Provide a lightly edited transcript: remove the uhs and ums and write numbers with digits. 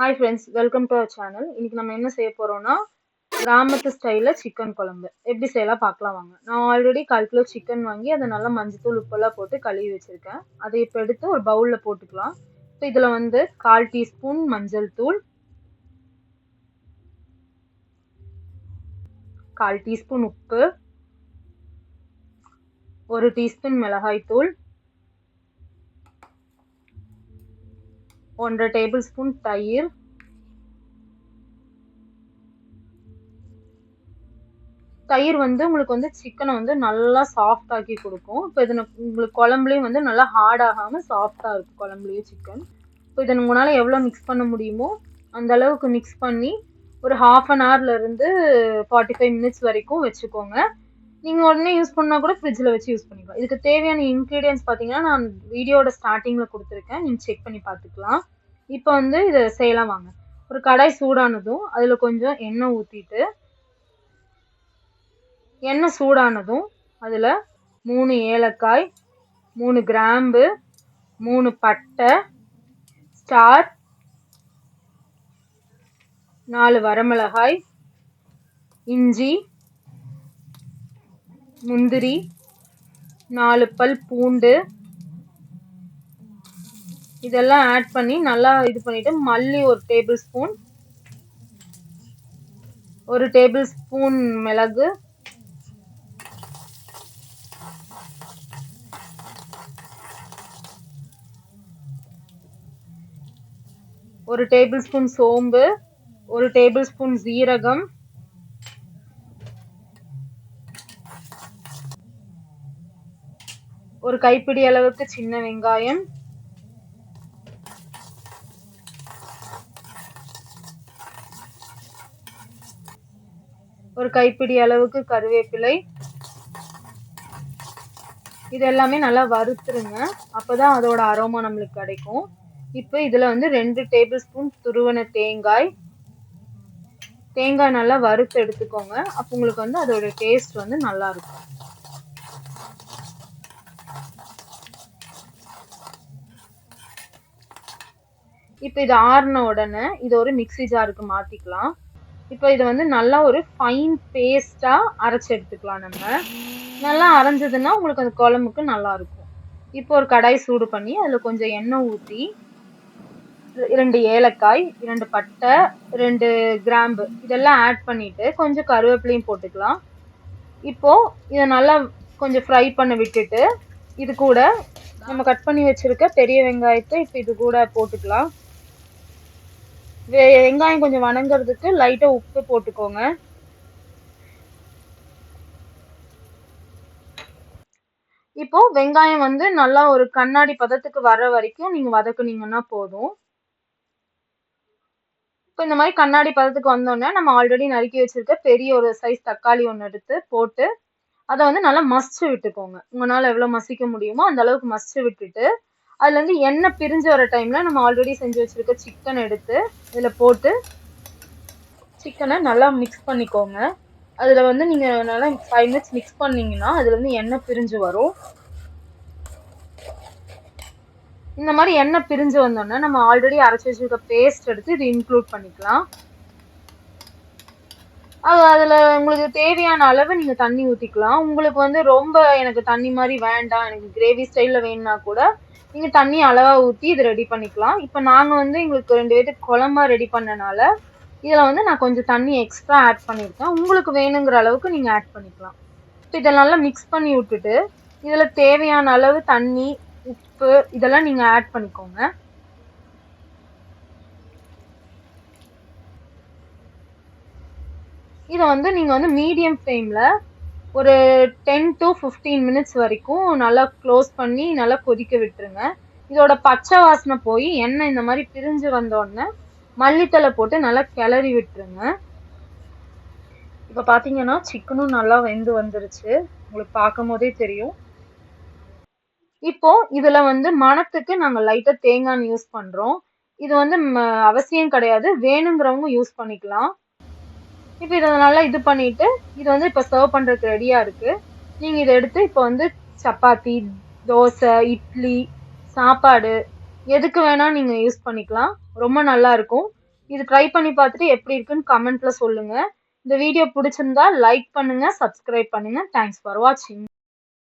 Hi friends, welcome to our channel. இன்னைக்கு நம்ம என்ன செய்ய போறோம்னா கிராமத்து ஸ்டைலில் சிக்கன் குழம்பு எப்படி செய்யலாம் பார்க்கலாம் வாங்க. நான் ஆல்ரெடி 1/4 கிலோ சிக்கன் வாங்கி அதை நல்லா மஞ்சத்தூள் உப்பெல்லாம் போட்டு கழுவி வச்சிருக்கேன். அதை இப்போ எடுத்து ஒரு பவுலில் போட்டுக்கலாம். இப்போ இதில் வந்து 1/4 டீஸ்பூன் மஞ்சள் தூள், 1/4 டீஸ்பூன் உப்பு, 1 டீஸ்பூன் மிளகாய் தூள், 1/2 டேபிள் ஸ்பூன் தயிர், தயிர் வந்து உங்களுக்கு வந்து சிக்கனை வந்து நல்லா சாஃப்ட் ஆக்கி கொடுக்கும். இப்போ இது உங்களுக்கு குழம்புலையும் வந்து நல்லா ஹார்ட் ஆகாமல் சாஃப்டாக இருக்கும் குழம்புலையும் சிக்கன். இப்போ இதை உங்களால் எவ்வளோ மிக்ஸ் பண்ண முடியுமோ அந்த அளவுக்கு மிக்ஸ் பண்ணி ஒரு 1/2 ஹவர்லேருந்து 45 மினிட்ஸ் வரைக்கும் வச்சுக்கோங்க. நீங்கள் உடனே யூஸ் பண்ணால் கூட ஃப்ரிட்ஜில் வச்சு யூஸ் பண்ணிக்கலாம். இதுக்கு தேவையான இன்க்ரீடியன்ஸ் பார்த்தீங்கன்னா நான் வீடியோட ஸ்டார்டிங்கில் கொடுத்துருக்கேன், நீங்கள் செக் பண்ணி பார்த்துக்கலாம். இப்போ வந்து இதை செய்யலாம் வாங்க. ஒரு கடாய் சூடானதும் அதில் கொஞ்சம் எண்ணெய் ஊற்றிட்டு, எண்ணெய் சூடானதும் அதில் 3 ஏலக்காய், 3 கிராம்பு, 3 பட்டை, ஸ்டார், 4 வரமிளகாய், இஞ்சி, முந்திரி, 4 பல் பூண்டு இதெல்லாம் ஆட் பண்ணி நல்லா இது பண்ணிட்டு, மல்லி 1 டேபிள் ஸ்பூன், 1 டேபிள் ஸ்பூன் மிளகு, 1 டேபிள் ஸ்பூன் சோம்பு, 1 டேபிள் ஸ்பூன் ஜீரகம், 1 கைப்பிடி அளவுக்கு சின்ன வெங்காயம், 1 கைப்பிடி அளவுக்கு கருவேப்பிலை. இது எல்லாமே நல்லா வறுத்துருங்க, அப்போதான் அதோட அரோமா நம்மளுக்கு கிடைக்கும். இப்போ இதில் வந்து 2 டேபிள் ஸ்பூன் துருவன தேங்காய் நல்லா வறுத்து எடுத்துக்கோங்க. அப்போ உங்களுக்கு வந்து அதோட டேஸ்ட் வந்து நல்லா இருக்கும். இப்போ இது ஆறின உடனே இதை ஒரு மிக்ஸி ஜாருக்கு மாற்றிக்கலாம். இப்போ இதை வந்து நல்லா ஒரு ஃபைன் பேஸ்ட்டாக அரைச்சி எடுத்துக்கலாம். நம்ம நல்லா அரைஞ்சதுன்னா உங்களுக்கு அந்த குழம்புக்கு நல்லா இருக்கும். இப்போ ஒரு கடாய் சூடு பண்ணி அதில் கொஞ்சம் எண்ணெய் ஊற்றி 2 ஏலக்காய், 2 பட்டை, 2 கிராம்பு இதெல்லாம் ஆட் பண்ணிட்டு கொஞ்சம் கருவேப்பிலையும் போட்டுக்கலாம். இப்போ இதை நல்லா கொஞ்சம் ஃப்ரை பண்ண விட்டுட்டு இது கூட நம்ம கட் பண்ணி வச்சிருக்க பெரிய வெங்காயத்தை இப்போ இது கூட போட்டுக்கலாம். வெங்காயம் கொஞ்சம் வணங்குறதுக்கு லைட்டாக உப்பு போட்டுக்கோங்க. இப்போ வெங்காயம் வந்து நல்லா ஒரு கண்ணாடி பதத்துக்கு வர்ற வரைக்கும் நீங்க வதக்குனீங்கன்னா போதும். இப்போ இந்த மாதிரி கண்ணாடி பதத்துக்கு வந்தோடனே நம்ம ஆல்ரெடி நறுக்கி வச்சிருக்க பெரிய ஒரு சைஸ் தக்காளி ஒன்று எடுத்து போட்டு அதை வந்து நல்லா மசிச்சு விட்டுக்கோங்க. உங்களால் எவ்வளோ மசிக்க முடியுமோ அந்த அளவுக்கு மசிச்சு விட்டுட்டு அதுலேருந்து எண்ணெய் பிரிஞ்சு வர டைமில் நம்ம ஆல்ரெடி செஞ்சு வச்சுருக்க சிக்கன் எடுத்து இதில் போட்டு சிக்கனை நல்லா மிக்ஸ் பண்ணிக்கோங்க. அதில் வந்து நீங்கள் நல்லா 5 மினிட்ஸ் மிக்ஸ் பண்ணிங்கன்னா அதுலேருந்து எண்ணெய் பிரிஞ்சு வரும். இந்த மாதிரி எண்ணெய் பிரிஞ்சு வந்தோடனே நம்ம ஆல்ரெடி அரைச்சி வச்சுருக்க பேஸ்ட் எடுத்து இது இன்க்ளூட் பண்ணிக்கலாம். அதில் உங்களுக்கு தேவையான அளவு நீங்கள் தண்ணி ஊற்றிக்கலாம். உங்களுக்கு வந்து ரொம்ப எனக்கு தண்ணி மாதிரி வேண்டாம், எனக்கு கிரேவி ஸ்டைலில் வேணும்னா கூட நீங்கள் தண்ணி அளவாக ஊற்றி இது ரெடி பண்ணிக்கலாம். இப்போ நாங்கள் வந்து எங்களுக்கு 2 பேருக்கு குழம்பா ரெடி பண்ணனால இதில் வந்து நான் கொஞ்சம் தண்ணி எக்ஸ்ட்ரா ஆட் பண்ணியிருக்கேன். உங்களுக்கு வேணுங்கிற அளவுக்கு நீங்கள் ஆட் பண்ணிக்கலாம். இப்போ இதெல்லாம் நல்லா மிக்ஸ் பண்ணி விட்டுட்டு இதில் தேவையான அளவு தண்ணி, உப்பு இதெல்லாம் நீங்கள் ஆட் பண்ணிக்கோங்க. இதை வந்து நீங்கள் வந்து மீடியம் ஃப்ளேமில் ஒரு 10 to 15 மினிட்ஸ் வரைக்கும் நல்லா க்ளோஸ் பண்ணி நல்லா கொதிக்க விட்டுருங்க. இதோட பச்சை வாசனை போய் எண்ணெய் இந்த மாதிரி பிரிஞ்சு வந்தோடனே மல்லித்தலை போட்டு நல்லா கிளறி விட்டுருங்க. இப்போ பார்த்தீங்கன்னா சிக்கனும் நல்லா வெந்து வந்துருச்சு, உங்களுக்கு பார்க்கும் போதே தெரியும். இப்போ இதில் வந்து மணத்துக்கு நாங்கள் லைட்டாக தேங்காய் யூஸ் பண்ணுறோம். இது வந்து அவசியம் கிடையாது, வேணுங்கிறவங்க யூஸ் பண்ணிக்கலாம். இப்போ இதை நல்லா இது பண்ணிட்டு இது வந்து இப்போ சர்வ் பண்ணுறதுக்கு ரெடியாக இருக்குது. நீங்கள் இதை எடுத்து இப்போ வந்து சப்பாத்தி, தோசை, இட்லி, சாப்பாடு எதுக்கு வேணால் நீங்கள் யூஸ் பண்ணிக்கலாம். ரொம்ப நல்லா இருக்கும். இது ட்ரை பண்ணி பார்த்துட்டு எப்படி இருக்குன்னு கமெண்ட்ல சொல்லுங்க. இந்த வீடியோ பிடிச்சிருந்தா லைக் பண்ணுங்க, சப்ஸ்கிரைப் பண்ணுங்க. தேங்க்ஸ் ஃபார் வாட்சிங்.